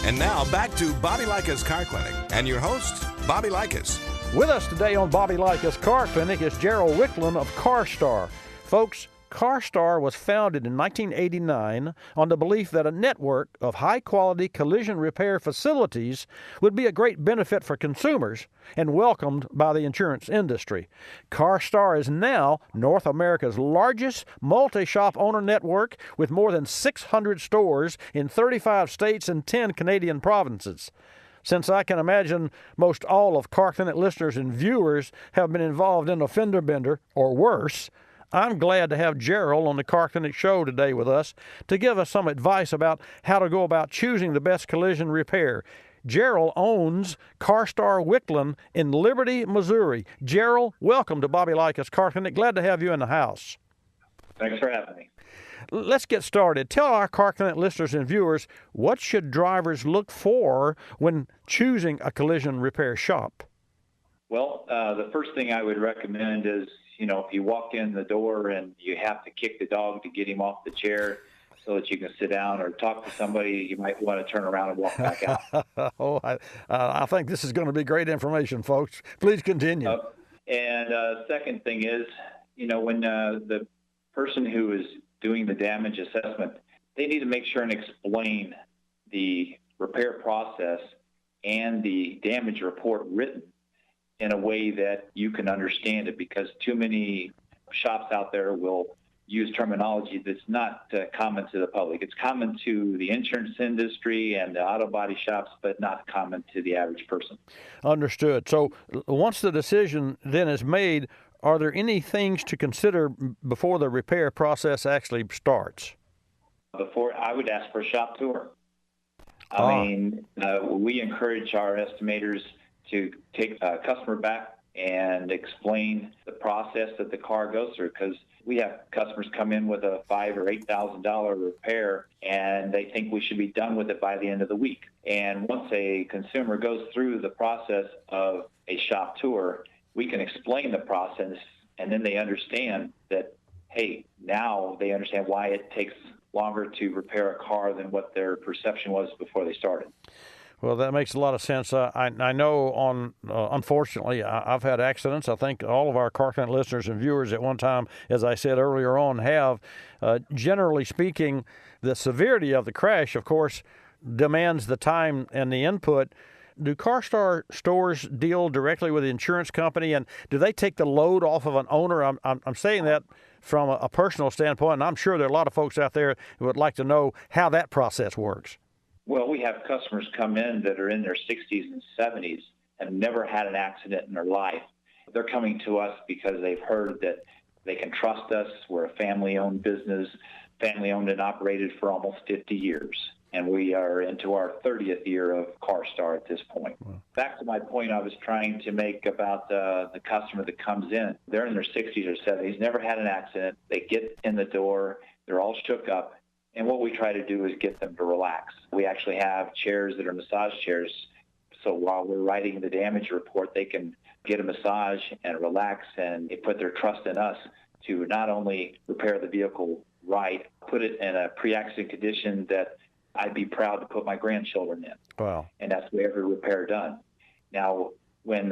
And now back to Bobby Likis Car Clinic and your host, Bobby Likis. With us today on Bobby Likis Car Clinic is Gerald Wicklund of CarStar. Folks, CarStar was founded in 1989 on the belief that a network of high-quality collision repair facilities would be a great benefit for consumers and welcomed by the insurance industry. CarStar is now North America's largest multi-shop owner network with more than 600 stores in 35 states and 10 Canadian provinces. Since I can imagine most all of Car Clinic listeners and viewers have been involved in a fender bender or worse, I'm glad to have Gerald on the Car Clinic show today with us to give us some advice about how to go about choosing the best collision repair. Gerald owns CarStar Wicklund in Liberty, Missouri. Gerald, welcome to Bobby Likis Car Clinic. Glad to have you in the house. Thanks for having me. Let's get started. Tell our Car Clinic listeners and viewers, what should drivers look for when choosing a collision repair shop? Well, the first thing I would recommend is, if you walk in the door and you have to kick the dog to get him off the chair so that you can sit down or talk to somebody, you might want to turn around and walk back out. I think this is going to be great information, folks. Please continue. Second thing is, when the person who is doing the damage assessment, they need to make sure and explain the repair process and the damage report written in a way that you can understand it, because too many shops out there will use terminology that's not common to the public. It's common to the insurance industry and the auto body shops, but not common to the average person. Understood. So once the decision then is made, are there any things to consider before the repair process actually starts? Before, I would ask for a shop tour. We encourage our estimators to take a customer back and explain the process that the car goes through, because we have customers come in with a $5,000 or $8,000 repair and they think we should be done with it by the end of the week. And once a consumer goes through the process of a shop tour, we can explain the process, and then they understand that, hey, now they understand why it takes longer to repair a car than what their perception was before they started. Well, that makes a lot of sense. I know unfortunately, I've had accidents. I think all of our Car Clinic listeners and viewers at one time, as I said earlier on, have. Generally speaking, the severity of the crash, of course, demands the time and the input. Do CarStar stores deal directly with the insurance company, and do they take the load off of an owner? I'm saying that from a personal standpoint, and I'm sure there are a lot of folks out there who would like to know how that process works. Well, we have customers come in that are in their 60s and 70s and never had an accident in their life. They're coming to us because they've heard that they can trust us. We're a family-owned business, family-owned and operated for almost 50 years. And we are into our 30th year of CarStar at this point. Wow. Back to my point I was trying to make about the customer that comes in. They're in their 60s or 70s, never had an accident. They get in the door, they're all shook up. And what we try to do is get them to relax. We actually have chairs that are massage chairs. So while we're writing the damage report, they can get a massage and relax, and they put their trust in us to not only repair the vehicle right, put it in a pre-accident condition that I'd be proud to put my grandchildren in. Wow. And that's the way every repair done. Now, when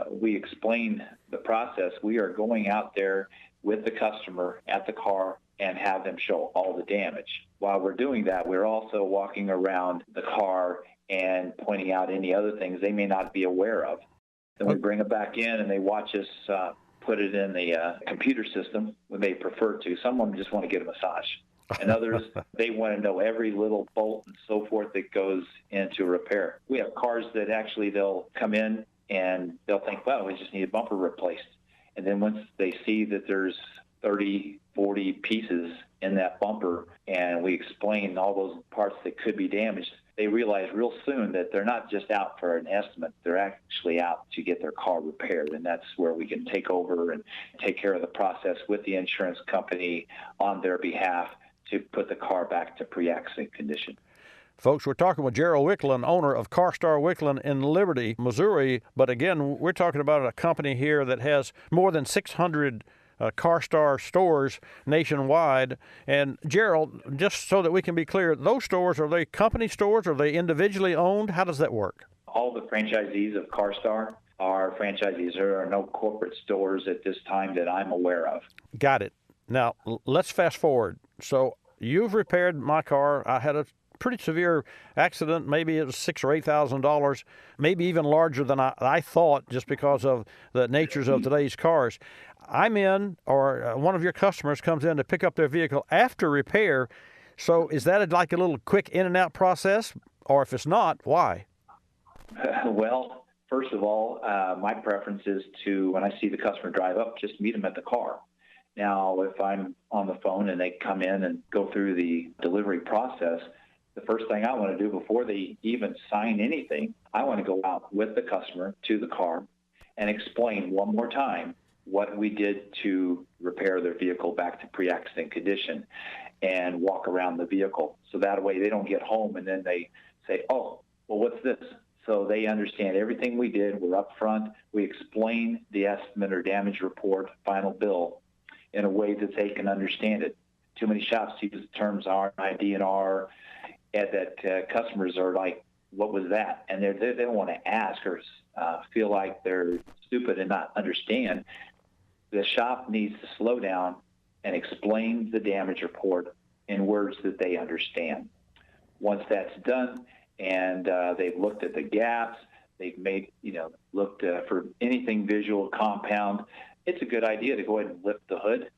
we explain the process, we are going out there with the customer at the car and have them show all the damage. While we're doing that, we're also walking around the car and pointing out any other things they may not be aware of. Then we bring it back in and they watch us put it in the computer system when they prefer to. Some of them just want to get a massage. And others, they want to know every little bolt and so forth that goes into repair. We have cars that actually they'll come in and they'll think, well, we just need a bumper replaced. And then once they see that there's 30, 40 pieces in that bumper and we explain all those parts that could be damaged, they realize real soon that they're not just out for an estimate. They're actually out to get their car repaired, and that's where we can take over and take care of the process with the insurance company on their behalf to put the car back to pre-accident condition. Folks, we're talking with Gerald Wicklund, owner of CarStar Wicklund in Liberty, Missouri. But again, we're talking about a company here that has more than 600 CarStar stores nationwide. And Gerald, just so that we can be clear, those stores, are they company stores? Are they individually owned? How does that work? All the franchisees of CarStar are franchisees. There are no corporate stores at this time that I'm aware of. Got it. Now, let's fast forward. So you've repaired my car. I had a pretty severe accident. Maybe it was $6,000 or $8,000, maybe even larger than I thought, just because of the natures of today's cars. I'm in, or one of your customers comes in to pick up their vehicle after repair. So is that like a little quick in and out process? Or if it's not, why? Well, first of all, my preference is to, when I see the customer drive up, just meet them at the car. Now, if I'm on the phone and they come in and go through the delivery process, the first thing I want to do before they even sign anything, I want to go out with the customer to the car and explain one more time what we did to repair their vehicle back to pre-accident condition and walk around the vehicle. So that way they don't get home and then they say, oh, well, what's this? So they understand everything we did. We're up front. We explain the estimate or damage report, final bill, in a way that they can understand it. Too many shops use the terms R&ID and R, and that customers are like, what was that? And they don't want to ask or feel like they're stupid and not understand. The shop needs to slow down and explain the damage report in words that they understand. Once that's done and they've looked at the gaps, they've made, looked for anything visual, compound, it's a good idea to go ahead and lift the hood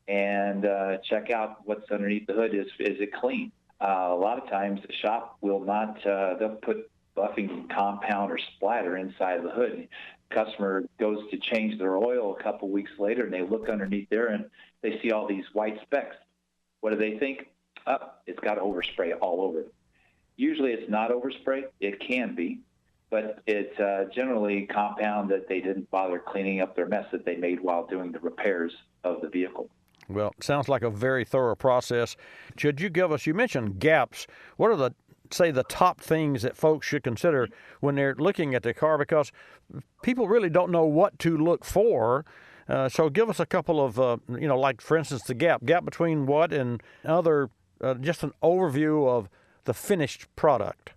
and check out what's underneath the hood. Is it clean? A lot of times the shop will not, they'll put buffing compound or splatter inside of the hood. Customer goes to change their oil a couple weeks later and they look underneath there and they see all these white specks. What do they think? It's got overspray all over it. Usually it's not overspray. It can be, but it's generally compound that they didn't bother cleaning up their mess that they made while doing the repairs of the vehicle. Well, it sounds like a very thorough process. Should you give us, you mentioned gaps. What are the top things that folks should consider when they're looking at their car? Because people really don't know what to look for. So give us a couple of, like, for instance, the gap between what and other, just an overview of the finished product.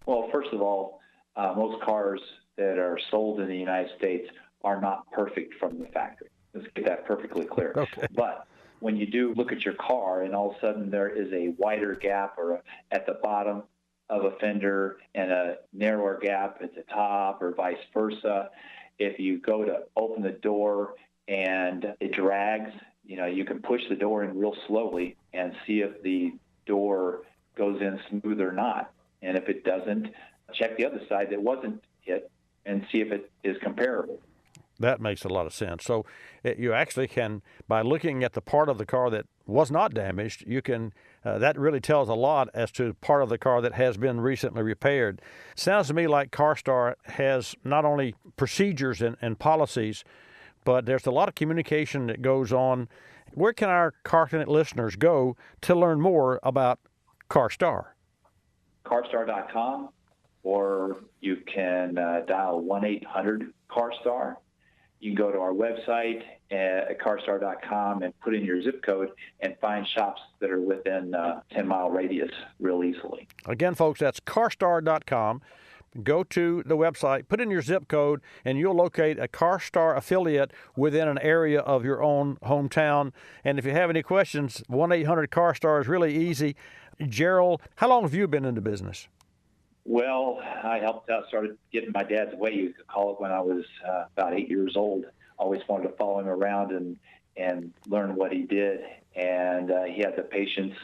Well, first of all, most cars that are sold in the United States are not perfect from the factory. Let's get that perfectly clear. Okay. But when you do look at your car and all of a sudden there is a wider gap or at the bottom of a fender and a narrower gap at the top or vice versa, if you go to open the door and it drags, you can push the door in real slowly and see if the door goes in smooth or not. And if it doesn't, check the other side that wasn't hit and see if it is comparable. That makes a lot of sense. So you actually can, by looking at the part of the car that was not damaged, you can, that really tells a lot as to part of the car that has been recently repaired. Sounds to me like CarStar has not only procedures and policies, but there's a lot of communication that goes on. Where can our CarConnect listeners go to learn more about CarStar? CarStar.com, or you can dial 1-800-CarStar. You can go to our website at carstar.com and put in your zip code and find shops that are within a 10-mile radius real easily. Again, folks, that's carstar.com. Go to the website, put in your zip code, and you'll locate a CarStar affiliate within an area of your own hometown. And if you have any questions, 1-800-CarStar is really easy. Gerald, how long have you been in the business? Well, I helped out, started getting my dad's way, you could call it, when I was about 8 years old. Always wanted to follow him around and learn what he did. And he had the patience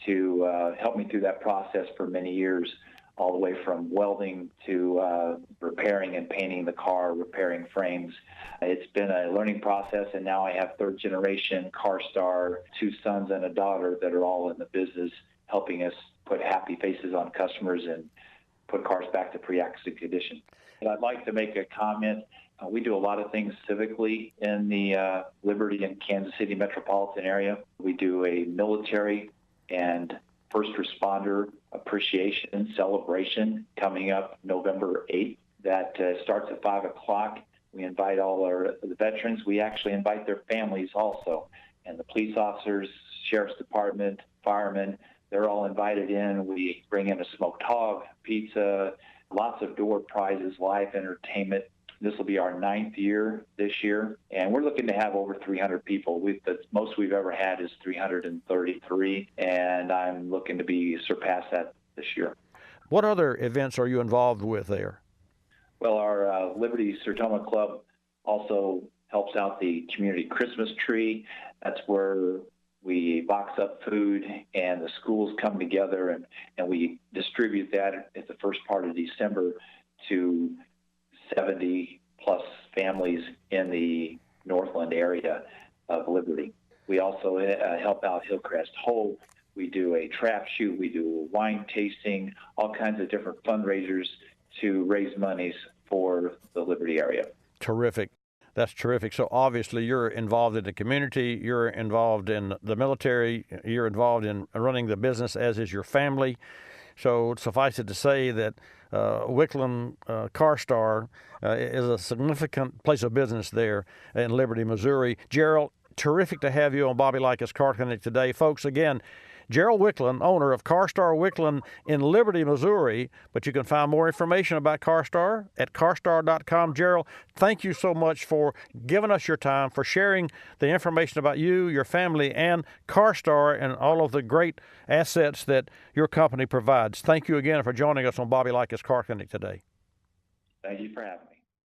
to help me through that process for many years, all the way from welding to repairing and painting the car, repairing frames. It's been a learning process, and now I have third generation CarStar, 2 sons and a daughter that are all in the business, helping us put happy faces on customers and put cars back to pre-accident condition. And I'd like to make a comment. We do a lot of things civically in the Liberty and Kansas City metropolitan area. We do a military and first responder appreciation celebration coming up November 8th. That starts at 5 o'clock. We invite all the veterans. We actually invite their families also. And the police officers, sheriff's department, firemen, they're all invited in. We bring in a smoked hog, pizza, lots of door prizes, live entertainment. This will be our 9th year this year, and we're looking to have over 300 people. The most we've ever had is 333, and I'm looking to surpass that this year. What other events are you involved with there? Well, our Liberty Sertoma Club also helps out the community Christmas tree. That's where we box up food, and the schools come together, and we distribute that at the first part of December to 70-plus families in the Northland area of Liberty. We also help out Hillcrest Hope. We do a trap shoot. We do wine tasting, all kinds of different fundraisers to raise monies for the Liberty area. Terrific. That's terrific. So obviously you're involved in the community, you're involved in the military, you're involved in running the business, as is your family. So suffice it to say that Wicklund CarStar is a significant place of business there in Liberty, Missouri. Gerald, terrific to have you on Bobby Likis Car Clinic today. Folks, again, Gerald Wicklund, owner of CarStar Wicklund in Liberty, Missouri. But you can find more information about CarStar at carstar.com. Gerald, thank you so much for giving us your time, for sharing the information about you, your family, and CarStar and all of the great assets that your company provides. Thank you again for joining us on Bobby Likis Car Clinic today. Thank you for having me.